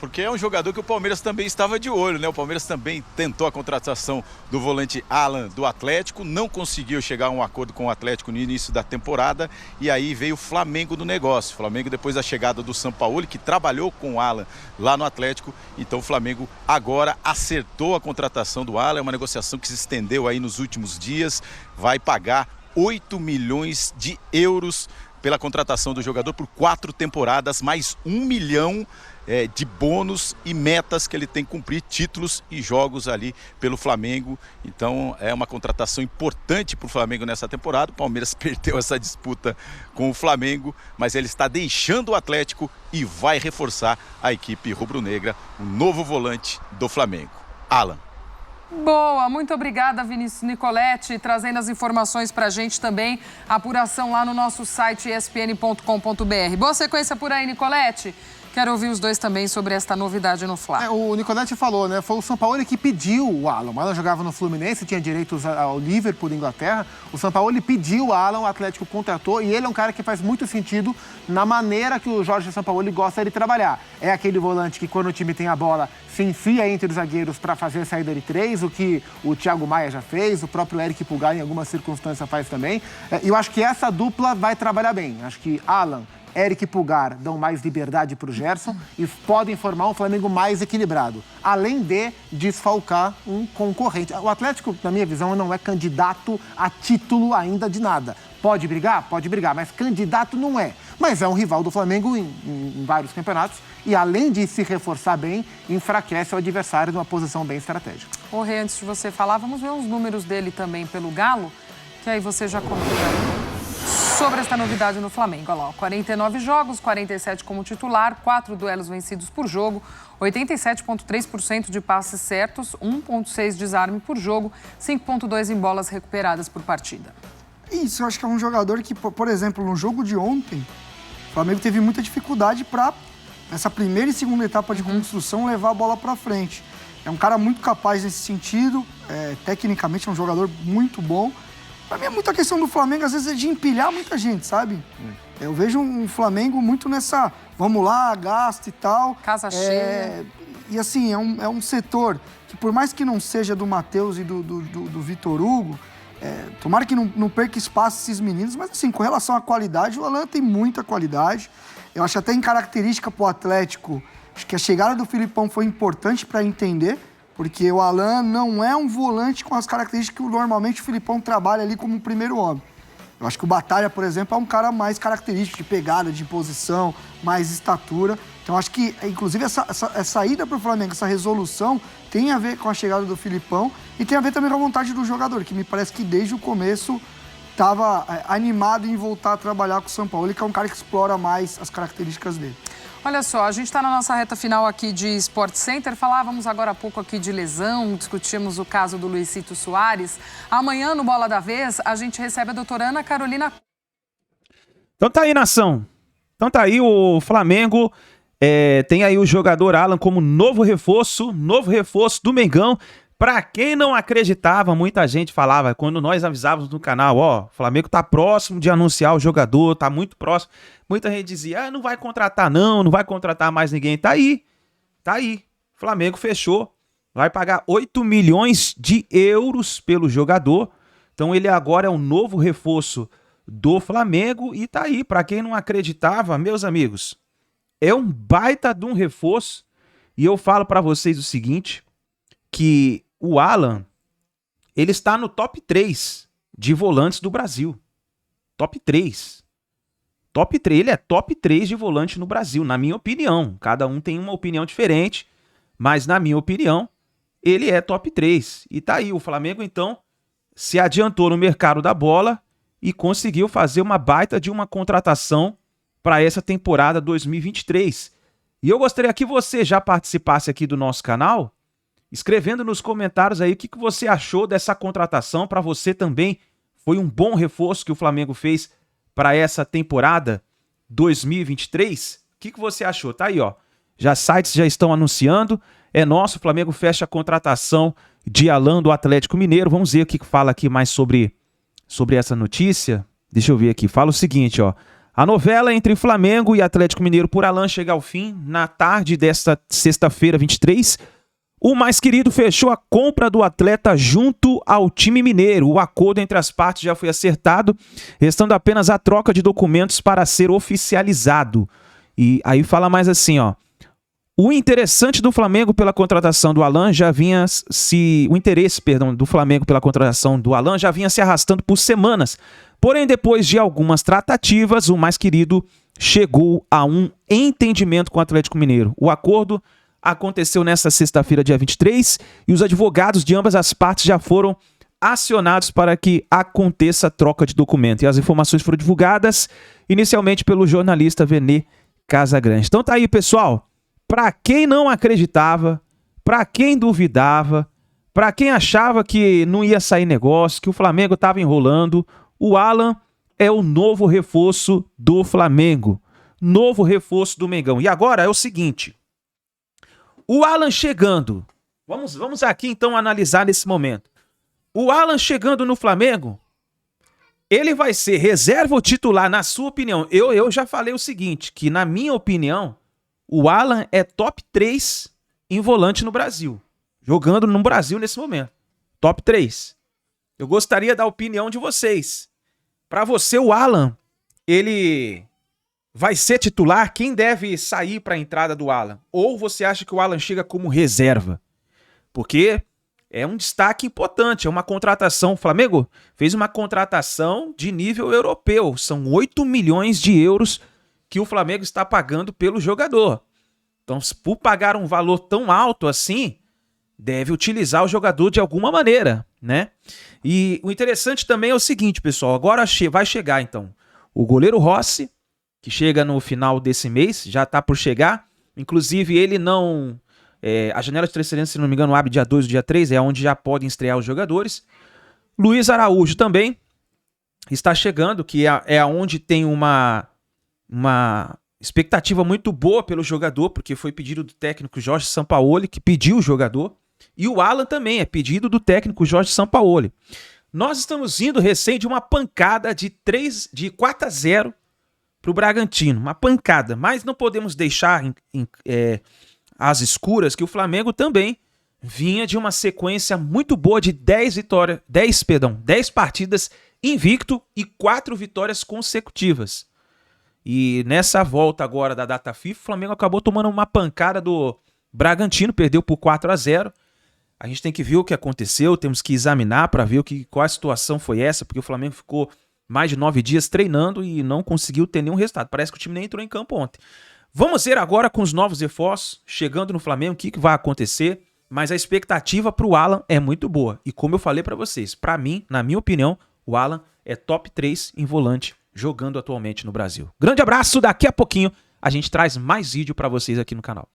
Porque é um jogador que o Palmeiras também estava de olho, né? O Palmeiras também tentou a contratação do volante Alan do Atlético, não conseguiu chegar a um acordo com o Atlético no início da temporada e aí veio o Flamengo do negócio. O Flamengo, depois da chegada do Sampaoli, que trabalhou com o Alan lá no Atlético, então o Flamengo agora acertou a contratação do Alan, é uma negociação que se estendeu aí nos últimos dias, vai pagar 8 milhões de euros pela contratação do jogador por 4 temporadas, mais 1 milhão de bônus e metas que ele tem que cumprir, títulos e jogos ali pelo Flamengo. Então é uma contratação importante para o Flamengo nessa temporada. O Palmeiras perdeu essa disputa com o Flamengo, mas ele está deixando o Atlético e vai reforçar a equipe rubro-negra, o novo volante do Flamengo. Alan. Boa, muito obrigada, Vinícius Nicoletti, trazendo as informações para a gente também, a apuração lá no nosso site espn.com.br. Boa sequência por aí, Nicoletti. Quero ouvir os dois também sobre esta novidade no Fla. O Nicoletti falou, né? Foi o Sampaoli que pediu o Alan. O Alan jogava no Fluminense, tinha direitos ao Liverpool, Inglaterra. O Sampaoli pediu o Alan, o Atlético contratou. E ele é um cara que faz muito sentido na maneira que o Jorge Sampaoli gosta de trabalhar. É aquele volante que, quando o time tem a bola, se enfia entre os zagueiros para fazer a saída de 3, o que o Thiago Maia já fez, o próprio Eric Pulgar, em algumas circunstâncias, faz também. E eu acho que essa dupla vai trabalhar bem. Acho que Alan, Eric Pulgar dão mais liberdade para o Gerson e podem formar um Flamengo mais equilibrado, além de desfalcar um concorrente. O Atlético, na minha visão, não é candidato a título ainda de nada. Pode brigar? Pode brigar, mas candidato não é. Mas é um rival do Flamengo em vários campeonatos e, além de se reforçar bem, enfraquece o adversário numa posição bem estratégica. Ô, Rê, antes de você falar, vamos ver os números dele também pelo Galo, que aí você já comenta sobre esta novidade no Flamengo. Olha lá, 49 jogos, 47 como titular, 4 duelos vencidos por jogo, 87,3% de passes certos, 1,6 desarme por jogo, 5,2 em bolas recuperadas por partida. Isso, eu acho que é um jogador que, por exemplo, no jogo de ontem, o Flamengo teve muita dificuldade para, nessa primeira e segunda etapa de construção, levar a bola para frente. É um cara muito capaz nesse sentido, tecnicamente é um jogador muito bom. Pra mim é muita questão do Flamengo, às vezes, é de empilhar muita gente, sabe? Eu vejo um Flamengo muito nessa, vamos lá, gasta e tal. Casa cheia. E assim, é um setor que, por mais que não seja do Matheus e do Vitor Hugo, tomara que não perca espaço esses meninos, mas assim, com relação à qualidade, o Alan tem muita qualidade. Eu acho até em característica pro Atlético, acho que a chegada do Filipão foi importante para entender, porque o Alan não é um volante com as características que normalmente o Filipão trabalha ali como um primeiro homem. Eu acho que o Batalha, por exemplo, é um cara mais característico de pegada, de posição, mais estatura. Então acho que, inclusive, essa ida para o Flamengo, essa resolução, tem a ver com a chegada do Filipão e tem a ver também com a vontade do jogador, que me parece que desde o começo estava animado em voltar a trabalhar com o São Paulo, que é um cara que explora mais as características dele. Olha só, a gente está na nossa reta final aqui de Sport Center. Falávamos agora há pouco aqui de lesão, discutimos o caso do Luizito Soares. Amanhã, no Bola da Vez, a gente recebe a doutora Ana Carolina. Então tá aí, nação. Então tá aí o Flamengo. Tem aí o jogador Alan como novo reforço do Mengão. Pra quem não acreditava, muita gente falava, quando nós avisávamos no canal, o Flamengo tá próximo de anunciar o jogador, tá muito próximo. Muita gente dizia, não vai contratar não vai contratar mais ninguém. Tá aí. Flamengo fechou. Vai pagar 8 milhões de euros pelo jogador. Então ele agora é o novo reforço do Flamengo e tá aí. Pra quem não acreditava, meus amigos, é um baita de um reforço. E eu falo pra vocês o seguinte, que o Alan, ele está no top 3 de volantes do Brasil. Top 3. Ele é top 3 de volante no Brasil, na minha opinião. Cada um tem uma opinião diferente, mas na minha opinião, ele é top 3. E tá aí, o Flamengo então se adiantou no mercado da bola e conseguiu fazer uma baita de uma contratação para essa temporada 2023. E eu gostaria que você já participasse aqui do nosso canal, escrevendo nos comentários aí o que você achou dessa contratação. Para você também foi um bom reforço que o Flamengo fez para essa temporada 2023? O que você achou? Tá aí, ó. Sites já estão anunciando. É nosso, o Flamengo fecha a contratação de Alan do Atlético Mineiro. Vamos ver o que fala aqui mais sobre essa notícia. Deixa eu ver aqui. Fala o seguinte, ó. A novela entre Flamengo e Atlético Mineiro por Alan chega ao fim na tarde desta sexta-feira, 23. O mais querido fechou a compra do atleta junto ao time mineiro. O acordo entre as partes já foi acertado, restando apenas a troca de documentos para ser oficializado. E aí fala mais assim, ó. O interessante do Flamengo pela contratação do Alan já vinha o interesse, do Flamengo pela contratação do Alan já vinha se arrastando por semanas. Porém, depois de algumas tratativas, o mais querido chegou a um entendimento com o Atlético Mineiro. O acordo aconteceu nesta sexta-feira, dia 23, e os advogados de ambas as partes já foram acionados para que aconteça a troca de documento. E as informações foram divulgadas inicialmente pelo jornalista Venê Casagrande. Então tá aí, pessoal. Para quem não acreditava, para quem duvidava, para quem achava que não ia sair negócio, que o Flamengo estava enrolando, o Alan é o novo reforço do Flamengo. Novo reforço do Mengão. E agora é o seguinte. O Alan chegando. Vamos aqui então analisar nesse momento. O Alan chegando no Flamengo, ele vai ser reserva ou titular, na sua opinião? Eu já falei o seguinte, que na minha opinião, o Alan é top 3 em volante no Brasil. Jogando no Brasil nesse momento. Top 3. Eu gostaria da opinião de vocês. Para você, o Alan, ele vai ser titular? Quem deve sair para a entrada do Alan? Ou você acha que o Alan chega como reserva? Porque é um destaque importante, é uma contratação. O Flamengo fez uma contratação de nível europeu. São 8 milhões de euros que o Flamengo está pagando pelo jogador. Então, por pagar um valor tão alto assim, deve utilizar o jogador de alguma maneira, né? E o interessante também é o seguinte, pessoal, agora vai chegar então o goleiro Rossi, que chega no final desse mês, já está por chegar, inclusive ele não... a janela de transferência, se não me engano, abre dia 2 ou dia 3, é onde já podem estrear os jogadores. Luiz Araújo também está chegando, que é onde tem uma expectativa muito boa pelo jogador, porque foi pedido do técnico Jorge Sampaoli, que pediu o jogador. E o Alan também é pedido do técnico Jorge Sampaoli. Nós estamos indo recém de uma pancada de 4-0 para o Bragantino. Uma pancada, mas não podemos deixar às escuras que o Flamengo também vinha de uma sequência muito boa de 10 partidas invicto e 4 vitórias consecutivas. E nessa volta agora da data FIFA, o Flamengo acabou tomando uma pancada do Bragantino, perdeu por 4-0. A gente tem que ver o que aconteceu, temos que examinar para ver qual a situação foi essa, porque o Flamengo ficou mais de 9 dias treinando e não conseguiu ter nenhum resultado. Parece que o time nem entrou em campo ontem. Vamos ver agora com os novos reforços chegando no Flamengo o que vai acontecer, mas a expectativa para o Alan é muito boa. E como eu falei para vocês, para mim, na minha opinião, o Alan é top 3 em volante jogando atualmente no Brasil. Grande abraço, daqui a pouquinho a gente traz mais vídeo para vocês aqui no canal.